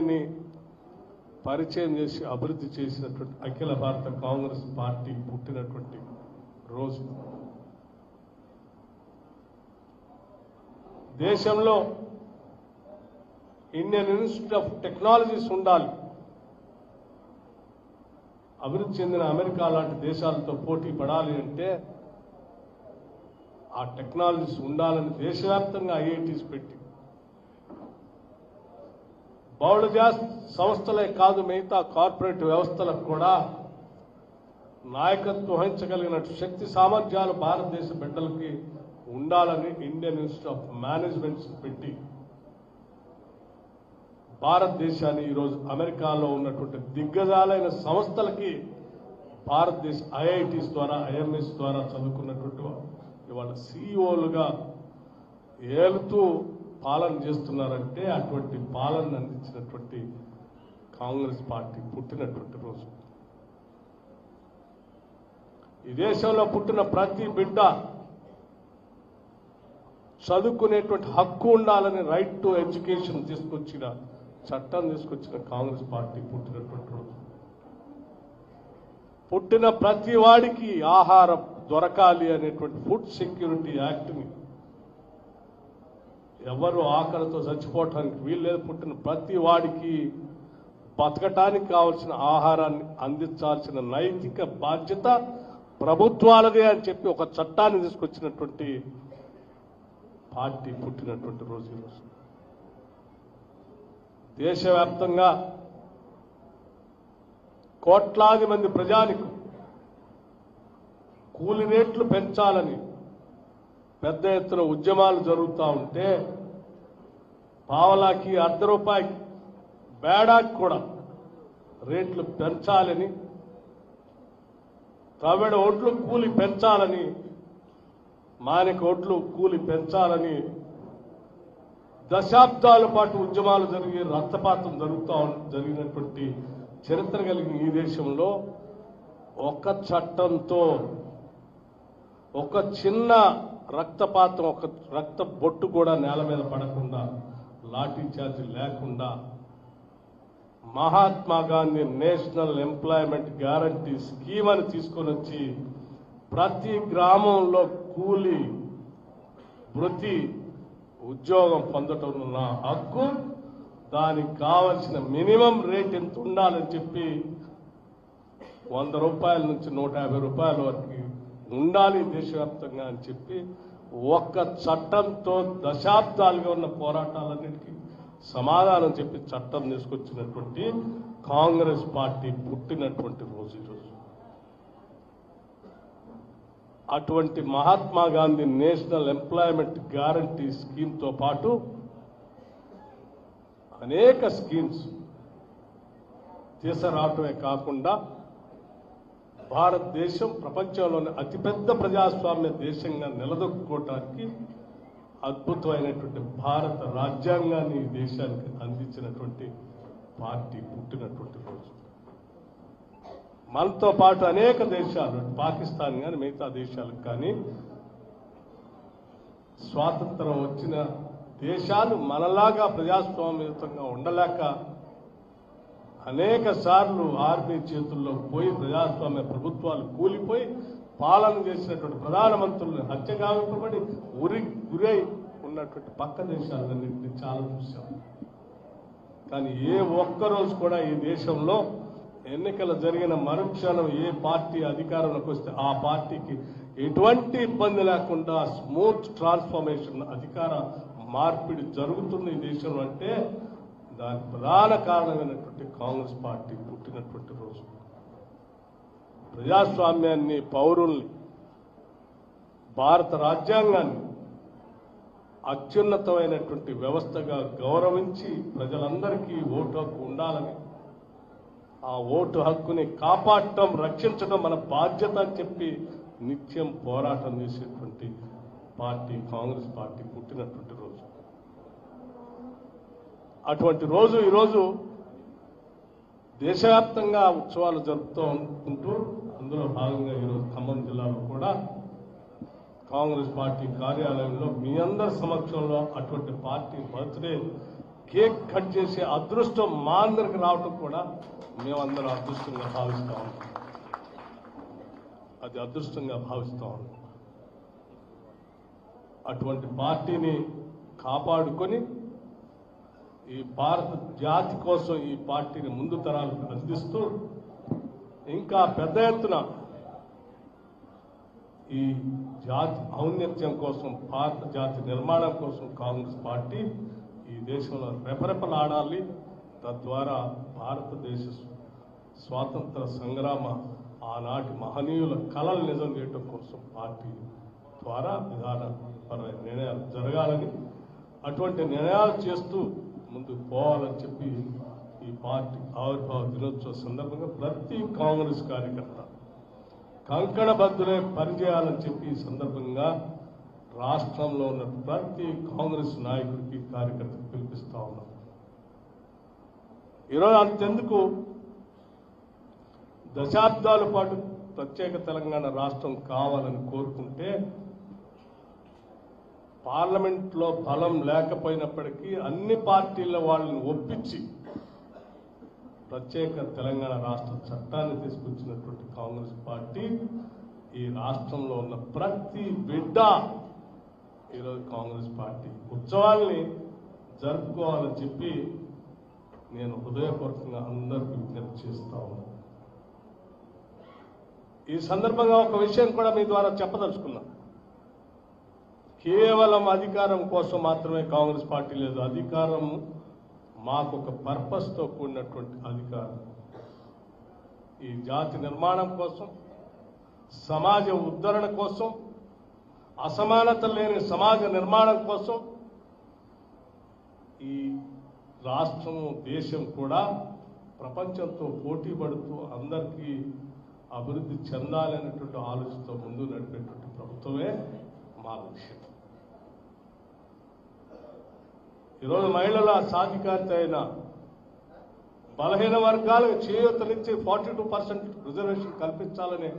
ని పరిచయం చేసి అభివృద్ధి చేసినటువంటి అఖిల భారత కాంగ్రెస్ పార్టీ పుట్టినటువంటి రోజు. దేశంలో ఇండియన్ ఇన్స్టిట్యూట్ ఆఫ్ టెక్నాలజీస్ ఉండాలి. అభివృద్ధి చెందిన అమెరికా లాంటి దేశాలతో పోటీ పడాలి అంటే ఆ టెక్నాలజీస్ ఉండాలని దేశవ్యాప్తంగా ఐఐటీస్ పెట్టి బౌళ సంస్థలే కాదు మిగతా కార్పొరేట్ వ్యవస్థలకు కూడా నాయకత్వం వహించగలిగిన శక్తి సామర్థ్యాలు భారతదేశ బిడ్డలకి ఉండాలని ఇండియన్ ఇన్స్టిట్యూట్ ఆఫ్ మేనేజ్మెంట్స్ పెట్టి భారతదేశాన్ని ఈరోజు అమెరికాలో ఉన్నటువంటి దిగ్గజాలైన సంస్థలకి భారతదేశ ఐఐటీస్ ద్వారా ఐఎంఎస్ ద్వారా చదువుకున్నటువంటి ఇవాళ సిఇఓలుగా ఏలుతూ పాలన చేస్తున్నారంటే అటువంటి పాలన అందించినటువంటి కాంగ్రెస్ పార్టీ పుట్టినటువంటి రోజు. ఈ దేశంలో పుట్టిన ప్రతి బిడ్డ చదువుకునేటువంటి హక్కు ఉండాలని రైట్ టు ఎడ్యుకేషన్ తీసుకొచ్చిన చట్టం తీసుకొచ్చిన కాంగ్రెస్ పార్టీ పుట్టినటువంటి రోజు. పుట్టిన ప్రతి వాడికి ఆహారం దొరకాలి అనేటువంటి ఫుడ్ సెక్యూరిటీ యాక్ట్ని ఎవరు ఆకలితో చచ్చిపోవటానికి వీల్లేదు. పుట్టిన ప్రతి వాడికి బతకటానికి కావాల్సిన ఆహారాన్ని అందించాల్సిన నైతిక బాధ్యత ప్రభుత్వాలదే అని చెప్పి ఒక చట్టాన్ని తీసుకొచ్చినటువంటి పార్టీ పుట్టినటువంటి రోజు ఈరోజు. దేశవ్యాప్తంగా కోట్లాది మంది ప్రజానికు కూలి రేట్లు పెంచాలని పెద్ద ఎత్తున ఉద్యమాలు జరుగుతూ ఉంటే పావలాకి ₹1 బేడాకి కూడా రేట్లు పెంచాలని, తమిళ ఓట్లు కూలి పెంచాలని, మానిక ఓట్లు కూలి పెంచాలని దశాబ్దాల పాటు ఉద్యమాలు జరిగి రక్తపాతం జరిగినటువంటి చరిత్ర కలిగిన ఈ దేశంలో ఒక చట్టంతో ఒక చిన్న రక్తపాతం, ఒక రక్త బొట్టు కూడా నేల మీద పడకుండా, లాఠీ చార్జ్ లేకుండా Mahatma Gandhi national employment guarantee scheme అని తీసుకొని వచ్చి ప్రతి గ్రామంలో కూలి వృత్తి ఉద్యోగం పొందటం నా హక్కు, దానికి కావలసిన మినిమం రేట్ ఎంత ఉండాలని చెప్పి ₹100 నుంచి ₹150 వరకు ఉండాలి దేశవ్యాప్తంగా అని చెప్పి ఒక్క చట్టంతో దశాబ్దాలుగా ఉన్న పోరాటాలన్నిటికీ సమాధానం చెప్పి చట్టం తీసుకొచ్చినటువంటి కాంగ్రెస్ పార్టీ పుట్టినటువంటి రోజు ఈరోజు. అటువంటి Mahatma Gandhi national employment guarantee స్కీమ్తో పాటు అనేక స్కీమ్స్ తీసుకురావటమే కాకుండా భారతదేశం ప్రపంచంలోని అతిపెద్ద ప్రజాస్వామ్య దేశంగా నిలదొక్కుకోవటానికి అద్భుతమైనటువంటి భారత రాజ్యాంగాన్ని ఈ దేశానికి అందించినటువంటి పార్టీ పుట్టినటువంటి రోజు. మనతో పాటు అనేక దేశాలు, పాకిస్తాన్ కానీ మిగతా దేశాలకు కానీ స్వాతంత్రం వచ్చిన దేశాలు మనలాగా ప్రజాస్వామ్యయుతంగా ఉండలేక అనేక సార్లు ఆర్మీ చేతుల్లో పోయి ప్రజాస్వామ్య ప్రభుత్వాలు కూలిపోయి పాలన చేసినటువంటి ప్రధానమంత్రులను హత్యగావింపబడి గురై ఉన్నటువంటి పక్క దేశాలన్నింటినీ చాలా చూశాం. కానీ ఏ ఒక్కరోజు కూడా ఈ దేశంలో ఎన్నికలు జరిగిన మరుక్షణం ఏ పార్టీ అధికారంలోకి వస్తే ఆ పార్టీకి ఎటువంటి ఇబ్బంది లేకుండా స్మూత్ ట్రాన్స్ఫర్మేషన్, అధికార మార్పిడి జరుగుతుంది ఈ దేశంలో అంటే దానికి ప్రధాన కారణమైనటువంటి కాంగ్రెస్ పార్టీ పుట్టినటువంటి రోజు. ప్రజాస్వామ్యాన్ని, పౌరుల్ని, భారత రాజ్యాంగాన్ని అత్యున్నతమైనటువంటి వ్యవస్థగా గౌరవించి ప్రజలందరికీ ఓటు హక్కు ఉండాలని, ఆ ఓటు హక్కుని కాపాడటం, రక్షించడం మన బాధ్యత అని చెప్పి నిత్యం పోరాటం చేసేటువంటి పార్టీ కాంగ్రెస్ పార్టీ పుట్టినటువంటి రోజు. అటువంటి రోజు ఈరోజు దేశవ్యాప్తంగా ఉత్సవాలు జరుపుతూ ఉంటూ అందులో భాగంగా ఈరోజు ఖమ్మం జిల్లాలో కూడా కాంగ్రెస్ పార్టీ కార్యాలయంలో మీ అందరి సమక్షంలో అటువంటి పార్టీ బర్త్డే కేక్ కట్ చేసే అదృష్టం మా అందరికి రావటం కూడా మేమందరం అదృష్టంగా భావిస్తా ఉన్నాం. అది అదృష్టంగా భావిస్తా ఉన్నాం. అటువంటి పార్టీని కాపాడుకొని ఈ భారత జాతి కోసం ఈ పార్టీని ముందు తరాలకు అందిస్తూ ఇంకా పెద్ద ఎత్తున ఈ జాతి ఔన్నత్యం కోసం, భారత జాతి నిర్మాణం కోసం కాంగ్రెస్ పార్టీ ఈ దేశంలో రెపరెపలాడాలి. తద్వారా భారతదేశ స్వాతంత్ర సంగ్రామ ఆనాటి మహనీయుల కలలు నిజం చేయడం కోసం పార్టీ ద్వారా విధానపరమైన నిర్ణయాలు జరగాలని, అటువంటి నిర్ణయాలు చేస్తూ ముందుకు పోవాలని చెప్పి ఈ పార్టీ ఆవిర్భావ దినోత్సవ సందర్భంగా ప్రతి కాంగ్రెస్ కార్యకర్త కంకణబద్దులే పనిచేయాలని చెప్పి ఈ సందర్భంగా రాష్ట్రంలో ఉన్న ప్రతి కాంగ్రెస్ నాయకుడికి కార్యకర్తకు పిలిపిస్తా ఉన్నాం. ఈరోజు అంతెందుకు దశాబ్దాల పాటు ప్రత్యేక తెలంగాణ రాష్ట్రం కావాలని కోరుకుంటే పార్లమెంట్లో బలం లేకపోయినప్పటికీ అన్ని పార్టీల వాళ్ళని ఒప్పించి ప్రత్యేక తెలంగాణ రాష్ట్ర చట్టాన్ని తీసుకొచ్చినటువంటి కాంగ్రెస్ పార్టీ ఈ రాష్ట్రంలో ఉన్న ప్రతి బిడ్డ ఈరోజు కాంగ్రెస్ పార్టీ ఉత్సవాల్ని జరుపుకోవాలని చెప్పి నేను హృదయపూర్వకంగా అందరికీ విజ్ఞప్తి చేస్తా ఉన్నాను. ఈ సందర్భంగా ఒక విషయం కూడా మీ ద్వారా చెప్పదలుచుకున్నా. కేవలం అధికారం కోసం మాత్రమే కాంగ్రెస్ పార్టీ లేదు. అధికారం మాకు ఒక పర్పస్తో కూడినటువంటి అధికారం. ఈ జాతి నిర్మాణం కోసం, సమాజ ఉద్ధరణ కోసం, అసమానత లేని సమాజ నిర్మాణం కోసం ఈ రాష్ట్రము, దేశం కూడా ప్రపంచంతో పోటీ పడుతూ అందరికీ అభివృద్ధి చెందాలనేటువంటి ఆలోచనతో ముందు నడిపేటువంటి ప్రభుత్వమే మా లక్ష్యం. ఈరోజు మహిళల సాధికారిత అయిన బలహీన వర్గాలకు చేయూతనిచ్చి 42% రిజర్వేషన్ కల్పించాలనే